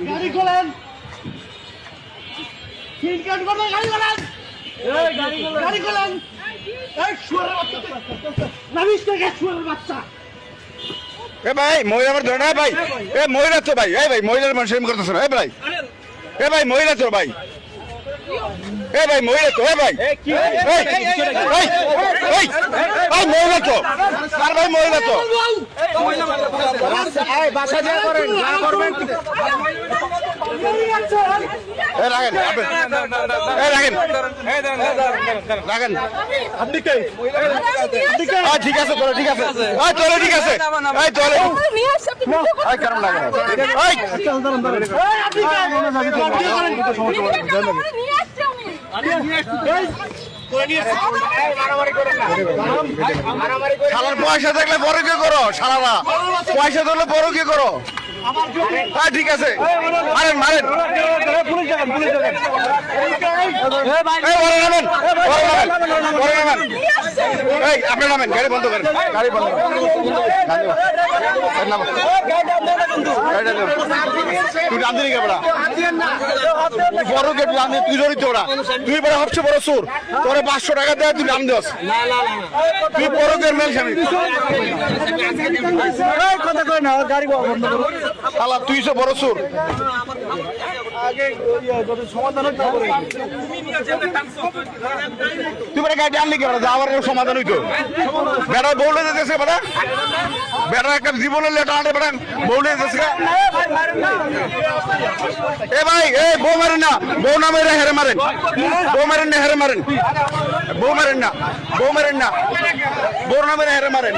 গাড়ি খোলেন, সিট কাট করলে গাড়ি খোলেন, গাড়ি খোলেন। এই শুয়ারের বাচ্চা, নামিস থেকে শুয়ারের বাচ্চা। এ ভাই মহিলা আমার ধরে না ভাই, এ মহিলা তো ভাই, এই ভাই মহিলার মানুষ এরকম করতেছে না, এ ভাই মহিলা তো ভাই, এ ভাই মহিলা তো, এ ভাই মহিলা তো, আর ভাই মহিলা তো বাসা যা করেন, যা করবেন রাখেন, রাখেন আপনি কে? ঠিক আছে তোরা, ঠিক আছে চলে, ঠিক আছে চলে কেমন লাগে শালার পয়সা থাকলে বড় কে করো, শালারা পয়সা থাকলে বড় কে করো। ঠিক আছে মারেন মারেন, আপনি নামেন, গাড়ি বন্ধ করেন, গাড়ি বন্ধ তুই নাম দিলি কেবড়া বড় কে তুই জড়িত ওরা, তুই বড় সবচেয়ে বড় চোর, তোরে 500 টাকা দেয় তুই নাম দিস, তুই বড় কে মেল স্বামী কথা কয় না, গাড়ি বন্ধ করো। শালা তুই সে বড় চোর। তুই বেটা গাড়ি আনলি কেন, যাওয়ার সমাধান হইতো। বেটা বউলে যেতেছে, বেটা বেটা একটা জীবনের লেটা আনে, বেটা বউলে যেতেছে। এ ভাই এ বউ মারেন না, বউ না মেরে হেরে মারেন, বউ মারেন না হেরে মারেন, বউ মারেন না, বউ মারেন না, বউ না মেরে হেরে মারেন।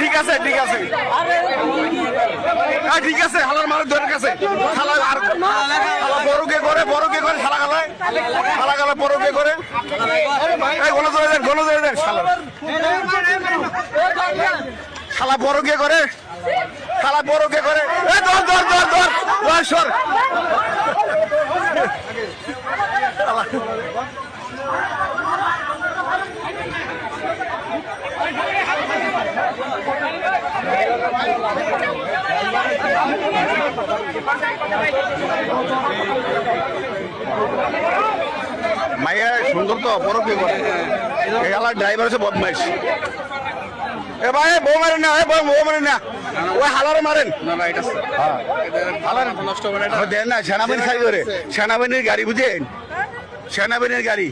ঠিক আছে ঠিক আছে ঠিক আছে, হালার মারের ধরে কাছে খালা আর বড়কে করে, বড়কে করে খালা গালায়, খালা গালা বড়কে করে গণ ধরে দেন, গণ ধরে দেন শালা, শালা বড়কে করে, শালা বড়কে করে, ধর ধর ধর ধর ধর সর মাইয়া সুন্দর তো বড় কে করে, এলাকার ড্রাইভার আছে বদমাইশ। এ ভাই বউ মারেন না, বউ মারেন না, ওই হালারে মারেন দেন না, সেনাবাহিনী খাই ধরে, সেনাবাহিনীর গাড়ি বুঝেন, সেনাবাহিনীর গাড়ি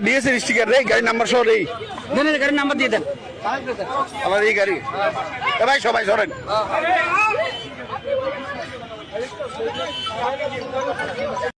ডিএসএর স্টিকার রে, গাড়ির নাম্বার সহ রে, গাড়ির নাম্বার দিয়ে দেন আমার এই গাড়ি। এ ভাই সবাই সরেন।